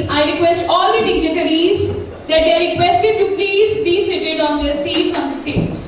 proceeds, I request all the dignitaries that they are requested to please be seated on their seats on the stage.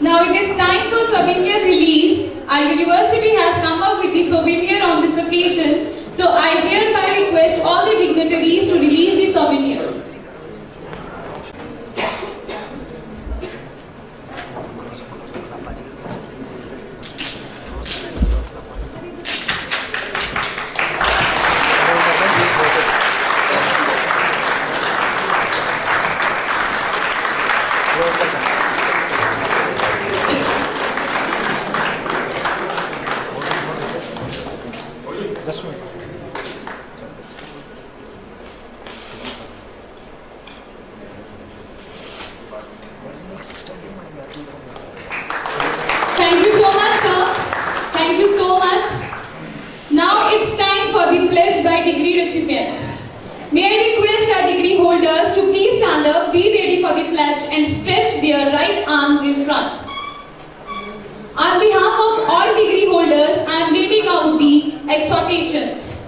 Now it is time for souvenir release. Our university has come up with the souvenir on this occasion, so I hereby request all the dignitaries to release the souvenir. Thank you so much, sir. Thank you so much. Now it's time for the pledge by degree recipients. May I request our degree holders to please stand up, be ready for the pledge and stretch their right arms in front. On behalf of all degree holders, I am reading out the exhortations.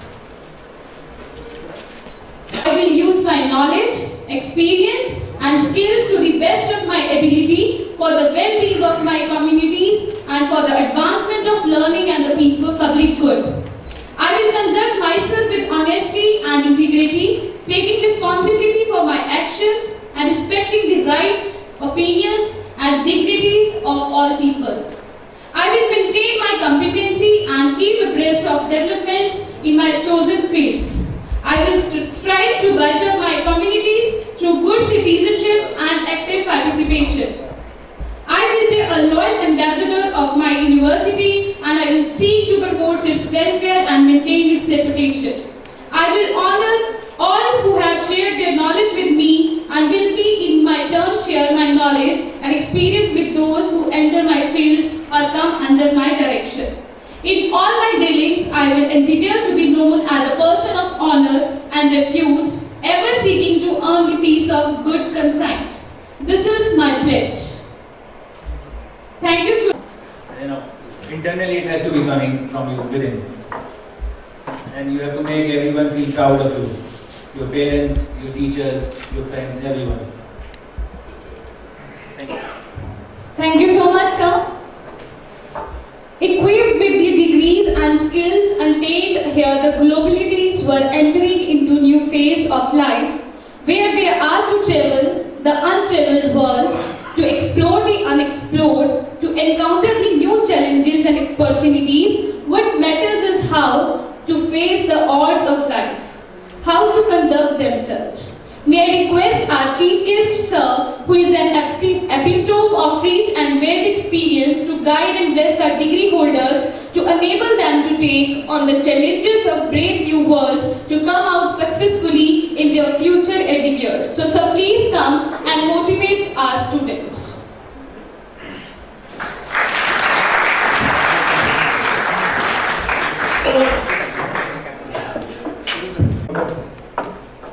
I will use my knowledge, experience and skills to the best of my ability for the well-being of my communities and for the advancement of learning and the public good. I will conduct myself with honesty and integrity, taking responsibility for my actions and respecting the rights, opinions and dignities of all peoples. I will maintain my competency and keep abreast of developments in my chosen fields. I will strive to better my communities through good citizenship and active participation. I will be a loyal ambassador of my university and I will seek to promote its welfare and maintain its reputation. I will honor all who have shared their knowledge with me and will be in my turn share my knowledge and experience with those who enter my field or come under my direction. In all my dealings, I will endeavor to be known as a person of honor and repute, ever seeking to earn the peace of good conscience. This is my pledge. Thank you. Internally it has to be coming from you within. And you have to make everyone feel proud of you. Your parents, your teachers, your friends, everyone. Thank you. Thank you so much, sir. Equipped with the degrees and skills attained here, the globalities were entering into new phase of life, where they are to travel the untraveled world, to explore the unexplored, to encounter the new challenges and opportunities. What matters is how to face the odds of life, how to conduct themselves. May I request our chief guest, sir, who is an epitome of rich and varied experience, to guide and bless our degree holders, to enable them to take on the challenges of brave new world, to come out successfully in their future endeavors. So, sir, please come and motivate our students.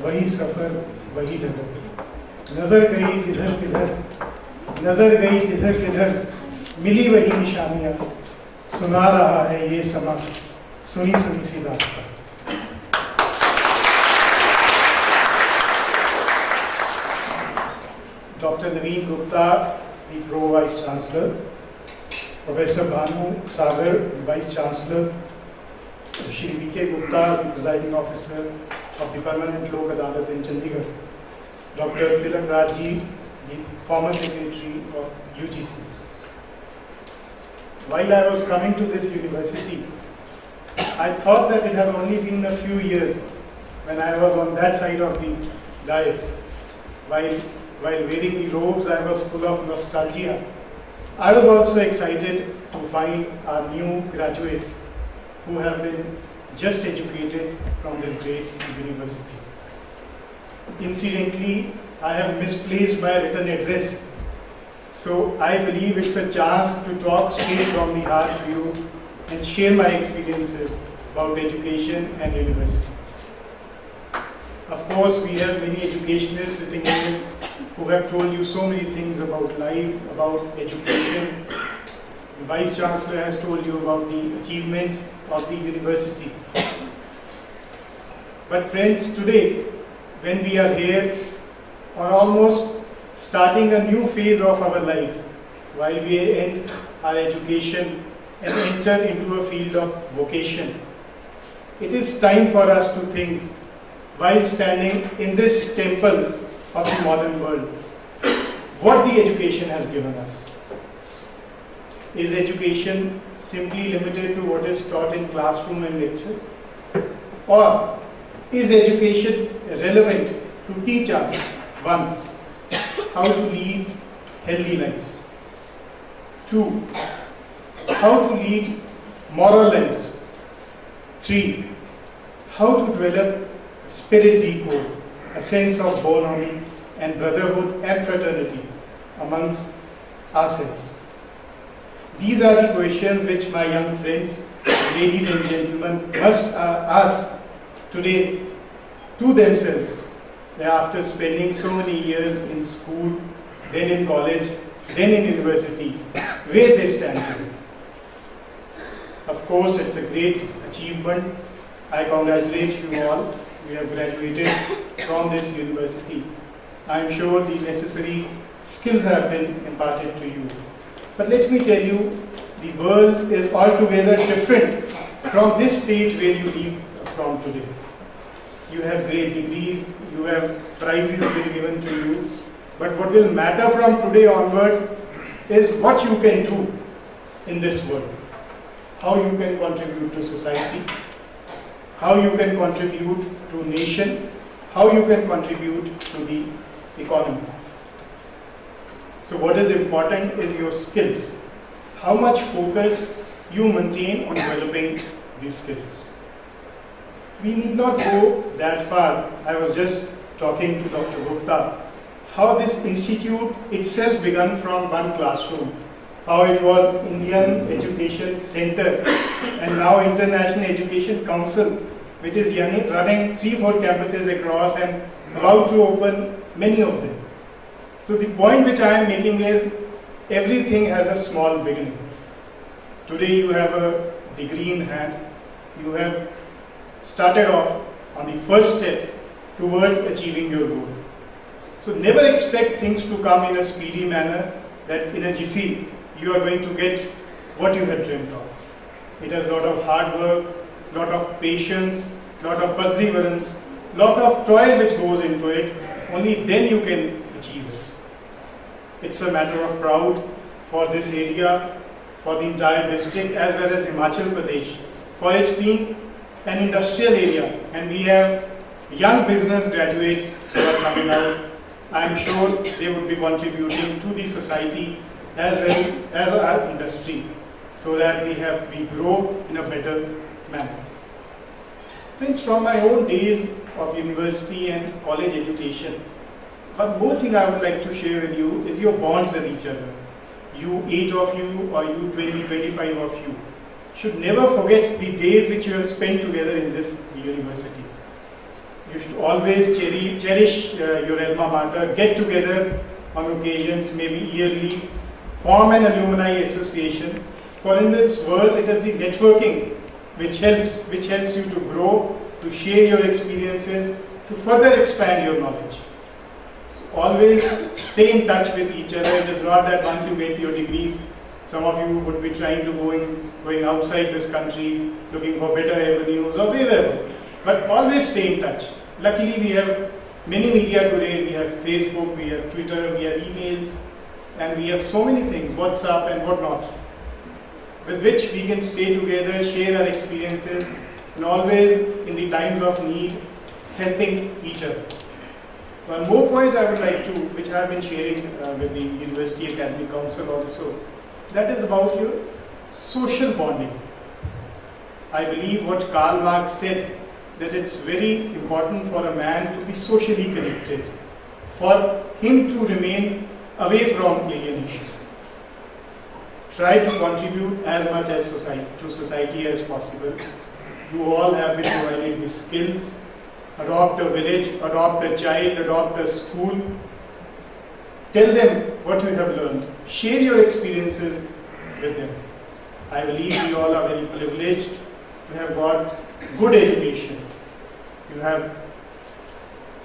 वही सफर वही डगर, नजर गई जिधर किधर, नजर गई जिधर किधर, मिली वही निशानियां, सुना रहा है ये समा, सुनी सुनी सी दास्तां. Dr. Navin Gupta, the Pro Vice Chancellor, Professor Bhanu, Sagar, the Vice Chancellor, Shri Gupta, the Presiding Officer of the Permanent Lok Adalat in Chandigarh, Dr. Tilak, the former Secretary of UGC. While I was coming to this university, I thought that it has only been a few years when I was on that side of the dais. While wearing the robes, I was full of nostalgia. I was also excited to find our new graduates who have been just educated from this great university. Incidentally, I have misplaced my written address So I believe it's a chance to talk straight from the heart to you and share my experiences about education and university. Of course, we have many educationists sitting here who have told you so many things about life, about education. The Vice Chancellor has told you about the achievements of the university. But friends, today, when we are here, or almost starting a new phase of our life, while we end our education and enter into a field of vocation, it is time for us to think, while standing in this temple of the modern world, what the education has given us. Is education simply limited to what is taught in classroom and lectures? Or is education relevant to teach us, one, how to lead healthy lives, two, how to lead moral lives, three, how to develop spirit decode, a sense of bonhomie and brotherhood and fraternity amongst ourselves. These are the questions which my young friends, ladies and gentlemen, must ask today to themselves after spending so many years in school, then in college, then in university, where they stand today. Of course, it's a great achievement. I congratulate you all. We have graduated from this university. I am sure the necessary skills have been imparted to you. But let me tell you, the world is altogether different from this stage where you leave from today. You have great degrees, you have prizes been given to you, but what will matter from today onwards is what you can do in this world. How you can contribute to society, how you can contribute to nation, how you can contribute to the economy. So what is important is your skills. How much focus you maintain on developing these skills. We need not go that far. I was just talking to Dr. Gupta, how this institute itself began from one classroom, how it was Indian Education Center and now International Education Council, which is running 3-4 campuses across and about to open many of them. So the point which I am making is, everything has a small beginning. Today you have a degree in hand, you have started off on the first step towards achieving your goal. So never expect things to come in a speedy manner, that in a jiffy you are going to get what you had dreamt of. It has a lot of hard work, lot of patience, lot of perseverance, lot of toil which goes into it. Only then you can achieve it. It's a matter of proud for this area, for the entire district as well as Himachal Pradesh, for it being an industrial area, and we have young business graduates who are coming out. I am sure they would be contributing to the society as well as our industry, so that we grow in a better manner. Friends, from my own days of university and college education, one more thing I would like to share with you is your bonds with each other. You 8 of you or you 20, 25 of you should never forget the days which you have spent together in this university. You should always cherish your alma mater, get together on occasions, maybe yearly, form an alumni association. For in this world, it is the networking which helps you to grow, to share your experiences, to further expand your knowledge. So always stay in touch with each other. It is not that once you get your degrees, some of you would be trying to going outside this country, looking for better avenues or wherever. But always stay in touch. Luckily, we have many media today. We have Facebook, we have Twitter, we have emails, and we have so many things, WhatsApp and whatnot, with which we can stay together, share our experiences, and always in the times of need, helping each other. One more point I would like to, which I have been sharing with the University Academic Council also, that is about your social bonding. I believe what Karl Marx said, that it's very important for a man to be socially connected, for him to remain away from alienation. try to contribute as much as to society as possible. You all have been provided the skills. Adopt a village, adopt a child, adopt a school. Tell them what you have learned. Share your experiences with them. I believe we all are very privileged to have got good education. You have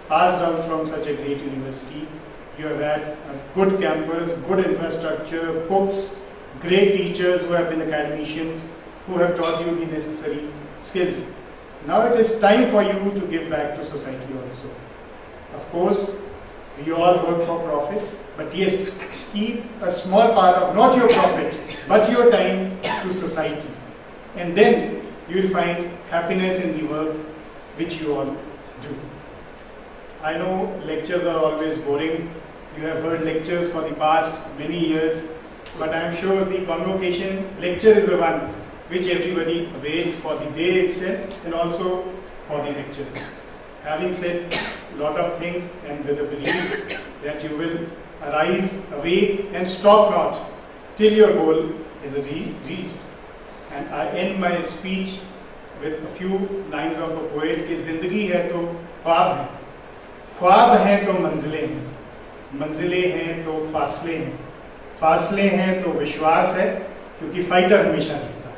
passed out from such a great university. You have had a good campus, good infrastructure, books, great teachers who have been academicians, who have taught you the necessary skills. Now it is time for you to give back to society also. Of course, we all work for profit, but yes, keep a small part of not your profit, but your time to society. And then you will find happiness in the work which you all do. I know lectures are always boring. You have heard lectures for the past many years, but I am sure the convocation lecture is the one which everybody waits for the day itself and also for the lecture. Having said a lot of things and with the belief that you will arise, awake and stop not till your goal is reached. And I end my speech with a few lines of a poet कि जिंदगी है तो ख्वाब है, ख्वाब हैं तो मंजिलें हैं, मंजिलें हैं तो फासले हैं, फासले हैं तो विश्वास है, क्योंकि फाइटर हमेशा जीता है.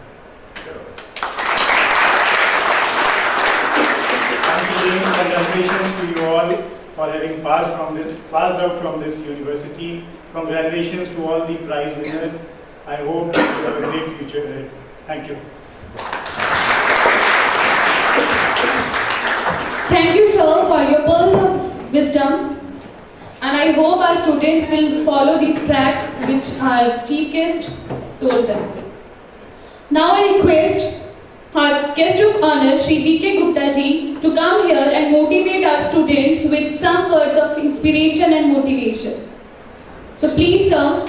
Once again, congratulations to you all for having passed out from this university. Congratulations to all the prize winners. I hope you have a great future ahead. Thank you. Thank you, sir, for your pearls of wisdom. And I hope our students will follow the track which our chief guest told them. Now I request our guest of honor, Shri Gupta ji, to come here and motivate our students with some words of inspiration and motivation. So please, sir.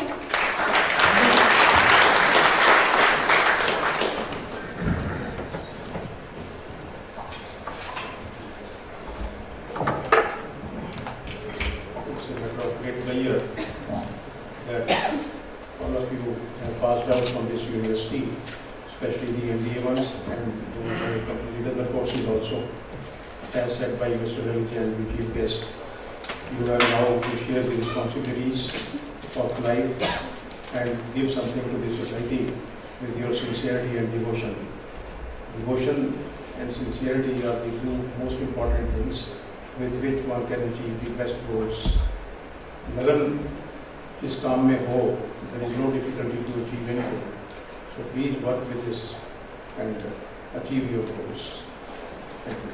It's a matter of great pleasure that all of you have passed out from this university, especially the MBA ones and those who have completed other courses also. As said by Mr. Lalit and the chief guest, you have now to share the responsibilities of life and give something to the society with your sincerity and devotion. Devotion and sincerity are the two most important things with which one can achieve the best goals. लगन इस काम में हो, there is no difficulty to achieve anything. So please work with this and achieve your goals. Thank you.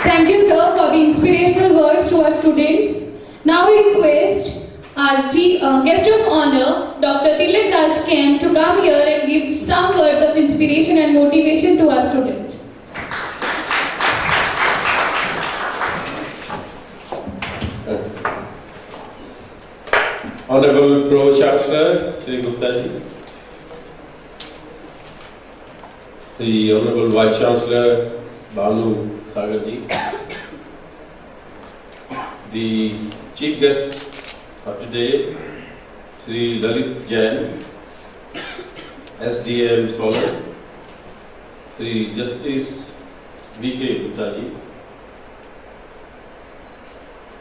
Thank you, sir, for the inspirational words to our students. Now we request our guest of honor, Dr. Tilak to come here and give some words of inspiration and motivation to our students. Honorable Pro-Chancellor, Shri Gupta ji, the Honorable Vice-Chancellor, Bhanu, Sagar ji, the Chief Guest of today, Shri Lalit Jain, SDM Solar, Shri Justice V.K. Gupta ji,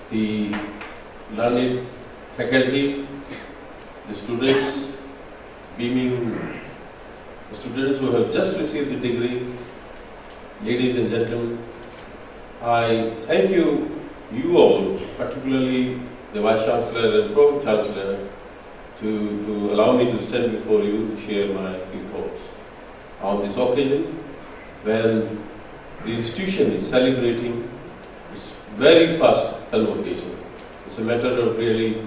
the learned faculty, the students, beaming the students who have just received the degree, ladies and gentlemen, I thank you all, particularly the Vice Chancellor and Pro-Chancellor, to allow me to stand before you to share my few thoughts on this occasion when the institution is celebrating its very first convocation. It's a matter of really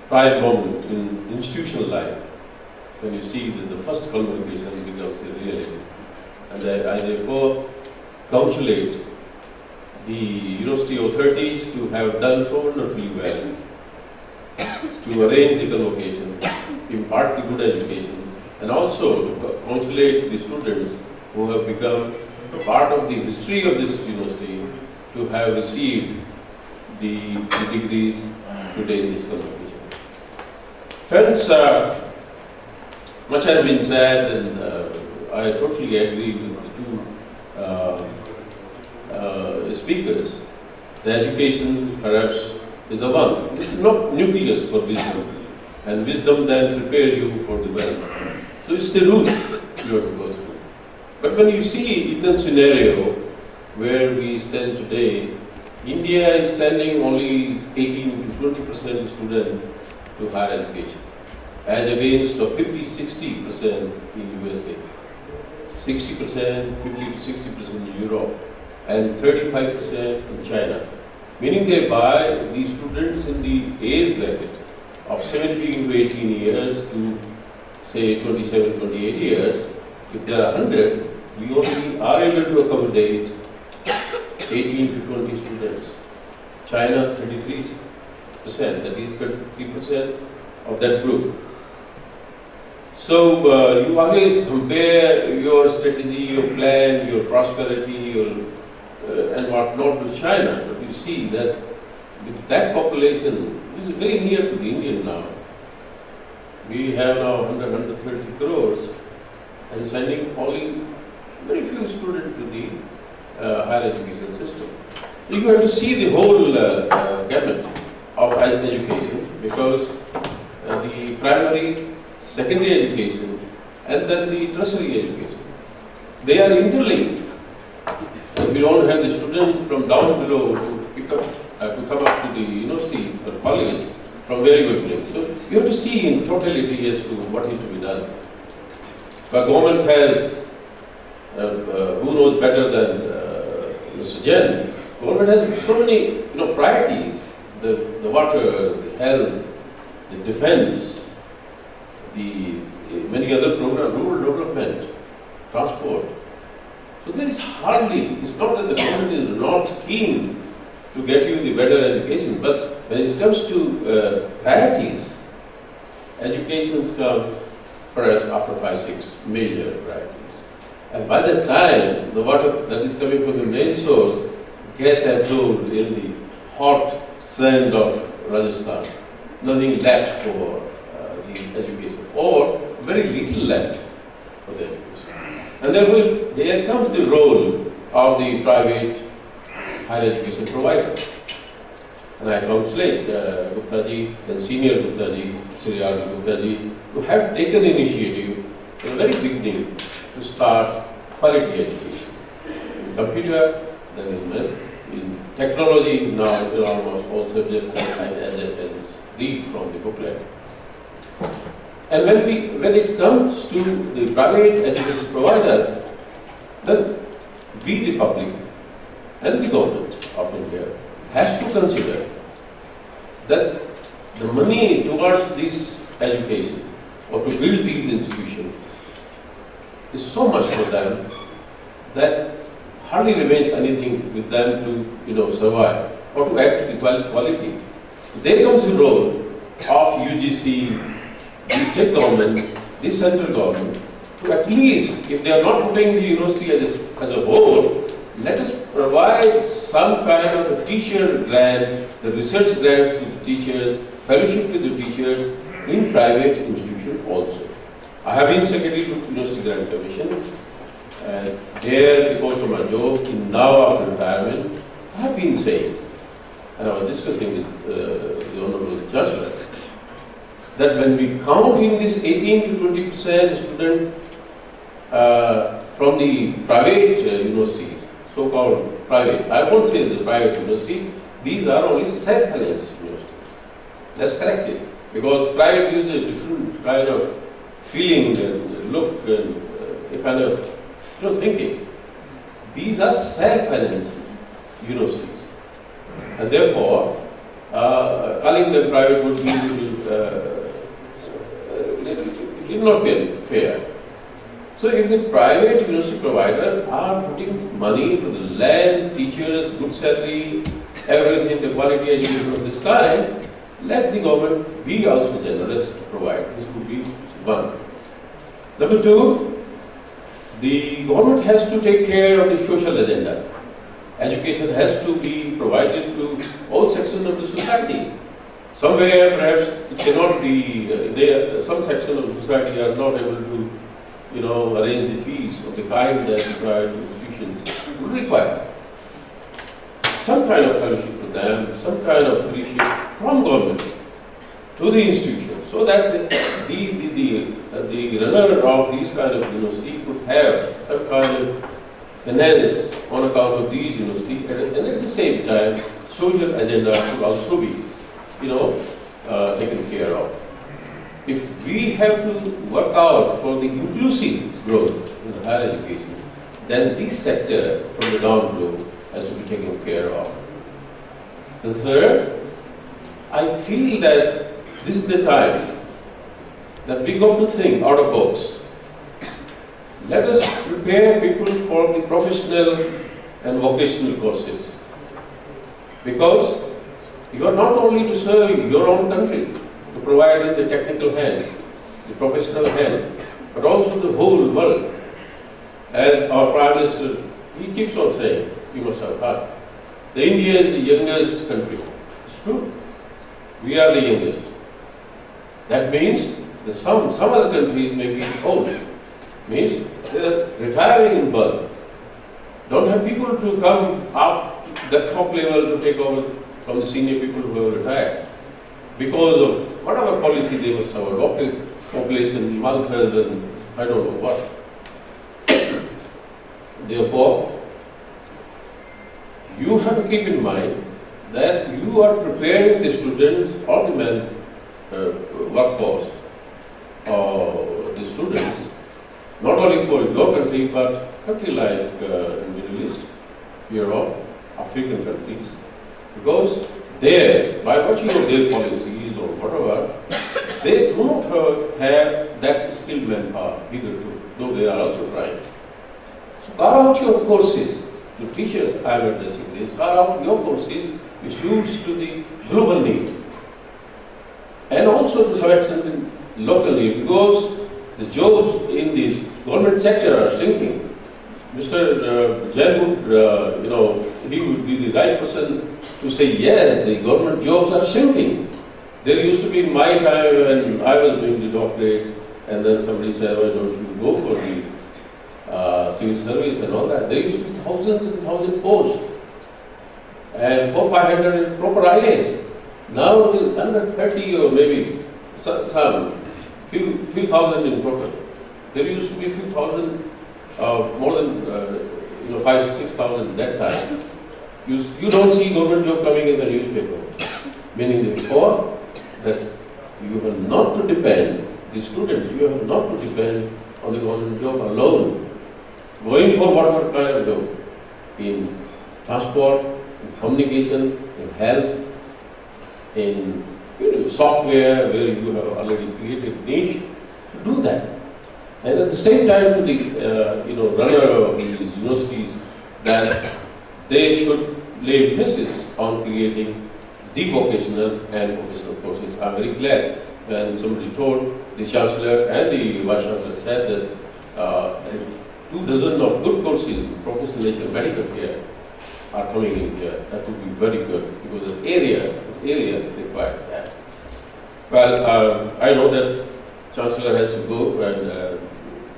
pride moment in institutional life when you see that the first convocation becomes a reality. And I therefore congratulate the University authorities to have done so wonderfully well to arrange the convocation, impart the good education, and also to congratulate the students who have become a part of the history of this university to have received the degrees today in this convocation. Friends, much has been said, and I totally agree with the two speakers. The education, perhaps, is the one. It's not nucleus for wisdom, and wisdom then prepares you for the wealth. So it's the root you have to go through. But when you see Indian scenario where we stand today, India is sending only 18 to 20% students to higher education, as against 50-60% in USA, 60%, 50 to 60% in Europe, and 35% in China. Meaning they buy these students in the age bracket of 17 to 18 years to say 27, 28 years. If there are 100, we only are able to accommodate 18 to 20 students. China 33%, that is 33% of that group. So you always compare your strategy, your plan, your prosperity, and whatnot to China. But you see that with that population, which is very near to the Indian now, we have now 130 crores and sending only very few students to the higher education system. You have to see the whole gamut of education, because the primary, secondary education, and then the tertiary education, they are interlinked. We don't have the student from down below to pick up, to come up to the university or college from where you are going. So you have to see in totality as to what is to be done. The government has, who knows better than Mr. Jain, government has so many priorities: the water, the health, the defense, the many other programs, rural development, transport. So there is hardly, it's not that the government is not keen to get you the better education, but when it comes to priorities, education comes first after 5-6 major priorities. And by the time the water that is coming from the main source gets absorbed in the hot sand of Rajasthan, nothing left for the education, or very little left for the education. And there comes the role of the private higher education provider. And I congratulate Gupta ji and senior Gupta ji, Shri Gupta ji, who have taken initiative in the very beginning to start quality education. In computer, then in technology, now in almost all subjects as read from the booklet. And when it comes to the private education provider, then we, the public, and the government of India has to consider that the money towards this education or to build these institutions is so much for them that hardly remains anything with them to survive or to act with quality. There comes the role of UGC, the state government, the central government, to at least, if they are not putting the university as a whole, let us provide some kind of a teacher grant, the research grants to the teachers, fellowship to the teachers in private institutions also. I have been secretary to University Grant Commission, and there, because of my job, now after retirement, I have been saying, and I was discussing with the Honorable Chancellor, that when we count in this 18 to 20% student from the private universities, so-called private, I won't say the private university, these are only self-financed universities. Let's correct it, because private gives a different kind of feeling and look and a kind of thinking. These are self-financed universities, and therefore calling them private would be it will not be fair. So if the private university provider are putting money into the land, teachers, good salary, everything, the quality education of this kind, let the government be also generous to provide. This would be one. Number two, the government has to take care of the social agenda. Education has to be provided to all sections of the society. Somewhere perhaps it cannot be, some section of society are not able to, arrange the fees of the kind that the private institutions would require. Some kind of fellowship to them, some kind of fellowship from government to the institution, so that the runner of these kind of university could have some kind of finance on account of these universities, and at the same time, social agenda should also be, taken care of. If we have to work out for the inclusive growth in higher education, then this sector from the down below has to be taken care of. The third, I feel that this is the time that we got to think out of box. Let us prepare people for the professional and vocational courses. Because you are not only to serve your own country, to provide the technical hand, the professional hand, but also the whole world. As our Prime Minister, he keeps on saying, you must have heard, the India is the youngest country. It's true. We are the youngest. That means that some other countries may be old. Means they are retiring in birth. Don't have people to come up to that top level to take over from the senior people who have retired. Because of whatever policy they must have adopted, population malfairs and I don't know what. Therefore, you have to keep in mind that you are preparing the students or the workforce or the students not only for your country but country like Middle East, Europe, African countries, because there, by virtue of their policies or whatever, they do not have that skilled manpower hitherto, though they are also trying. So carve out your courses. The teachers I am addressing this, carve out your courses which suits to the global need. And also to some extent locally, because the jobs in the government sector are shrinking. Mr. Jain would, he would be the right person to say, yes, the government jobs are shrinking. There used to be in my time when I was doing the doctorate, and then somebody said, why don't you go for the civil service and all that. There used to be thousands and thousands posts, and 400-500 proper IAs. Now under 30 or maybe few thousand in total. There used to be few thousand, more than 5,000-6,000 at that time. You don't see government job coming in the newspaper. Meaning therefore that you have not to depend, the students, you have not to depend on the government job alone. Going for whatever kind of job, in transport, in communication, in health, in software where you have already created niche, to do that. And at the same time to the runner of these universities that they should lay emphasis on creating the vocational and vocational courses. I'm very glad when somebody told the Chancellor and the Vice Chancellor said that 24 of good courses in professional medical care are coming in here. That would be very good because this area requires that. Well, I know that Chancellor has to go and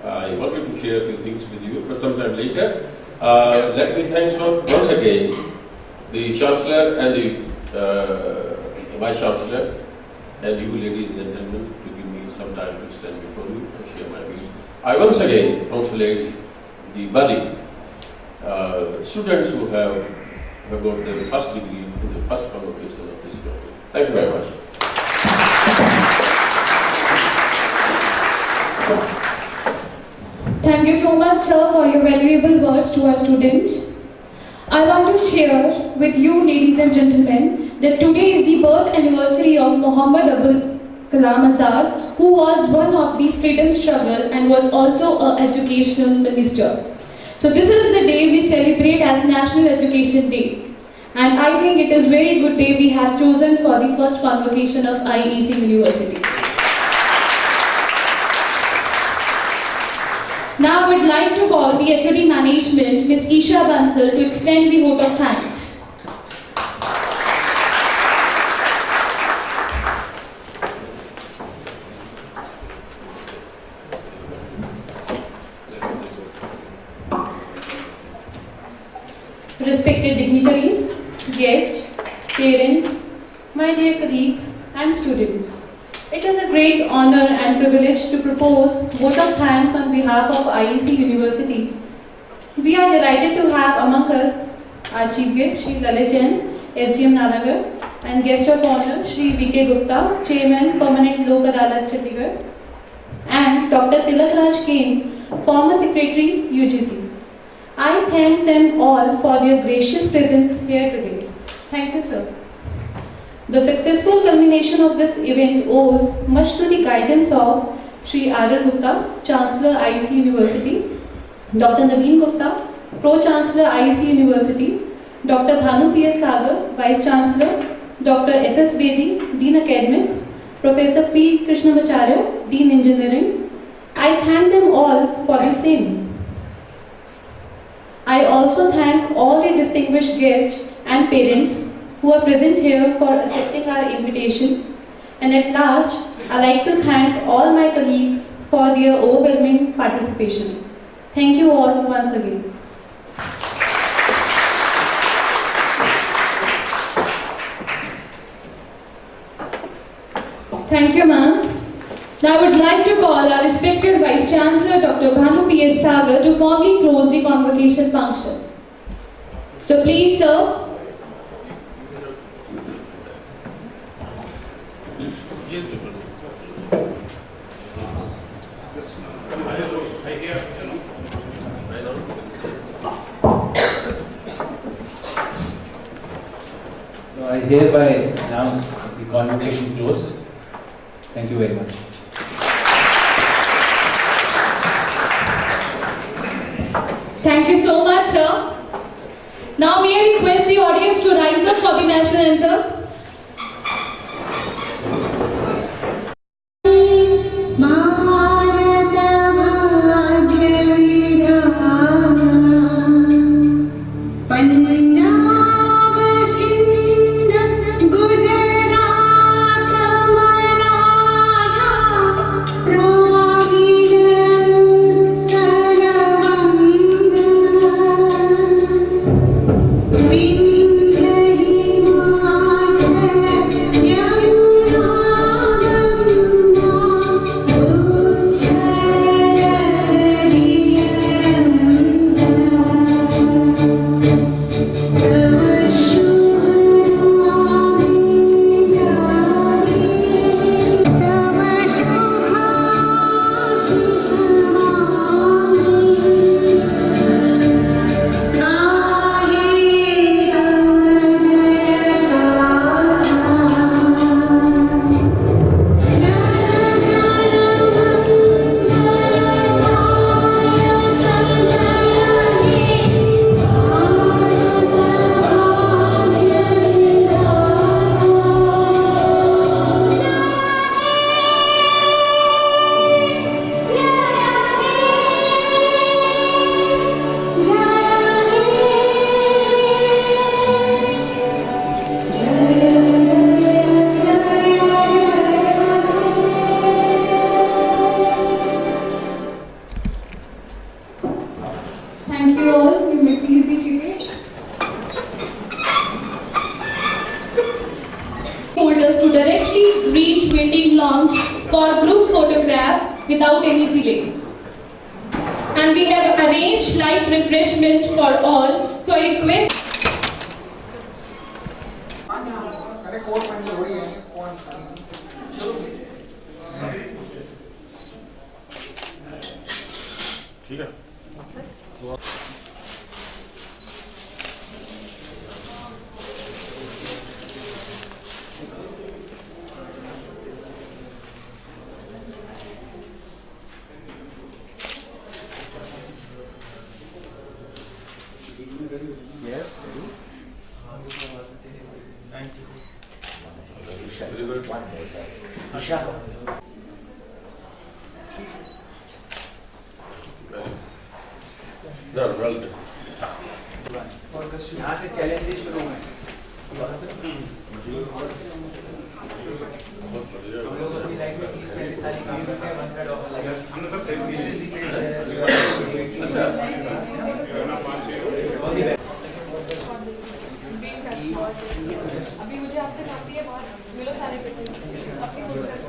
I wanted to share a few things with you, but sometime later. Let me thank once again the Chancellor and the Vice Chancellor and you ladies and gentlemen to give me some time to stand before you and share my views. I once again congratulate the BADDI students who have got their first degree in the first convocation of this year. Thank you very much. Thank you so much, sir, for your valuable words to our students. I want to share with you, ladies and gentlemen, that today is the birth anniversary of Muhammad Abul Kalam Azad, who was one of the freedom struggle and was also an educational minister. So this is the day we celebrate as National Education Day. And I think it is very good day we have chosen for the first convocation of IEC University. Now I would like to call the HOD management, Ms. Isha Bansal, to extend the vote of thanks. respected dignitaries, guests, parents, my dear colleagues and students. It is a great honor and privilege to propose vote of thanks on behalf of IEC University. We are delighted to have among us our Chief Guest, Shri Lalit Jain, SGM Nalagarh, and Guest of Honor, Shri Gupta, Chairman, Permanent Lok Adalat, Chandigarh, and Dr. Tilak Jain, former Secretary, UGC. I thank them all for their gracious presence here today. Thank you, sir. The successful culmination of this event owes much to the guidance of Shri Gupta, Chancellor IEC University, Dr. Navin Gupta, Pro-Chancellor IEC University, Dr. Bhanu P.S. Sagar, Vice Chancellor, Dr. S.S. Bedi, Dean Academics, Professor P. Krishnamacharya, Dean Engineering. I thank them all for the same. I also thank all the distinguished guests and parents who are present here for accepting our invitation. And at last, I like to thank all my colleagues for their overwhelming participation. Thank you all once again. Thank you, ma'am. Now I would like to call our respected Vice Chancellor, Dr. Bhanu P.S. Sagar, to formally close the convocation function. So please, sir. So I hereby announce the convocation closed. Thank you very much. Thank you so much, sir. Now may I request the audience to rise up for the national anthem. Without any delay. And we have arranged light refreshment for all, so I request Yes. Thank you. यहाँ से challenges शुरू हुए हम लोग अपनी life में 30 सारी काम करते हैं 1/3 ऑफ लाइफ हम लोग प्रेजेंटेशन दिखे अभी मुझे आपसे काफी है बहुत मिलो सारे अपनी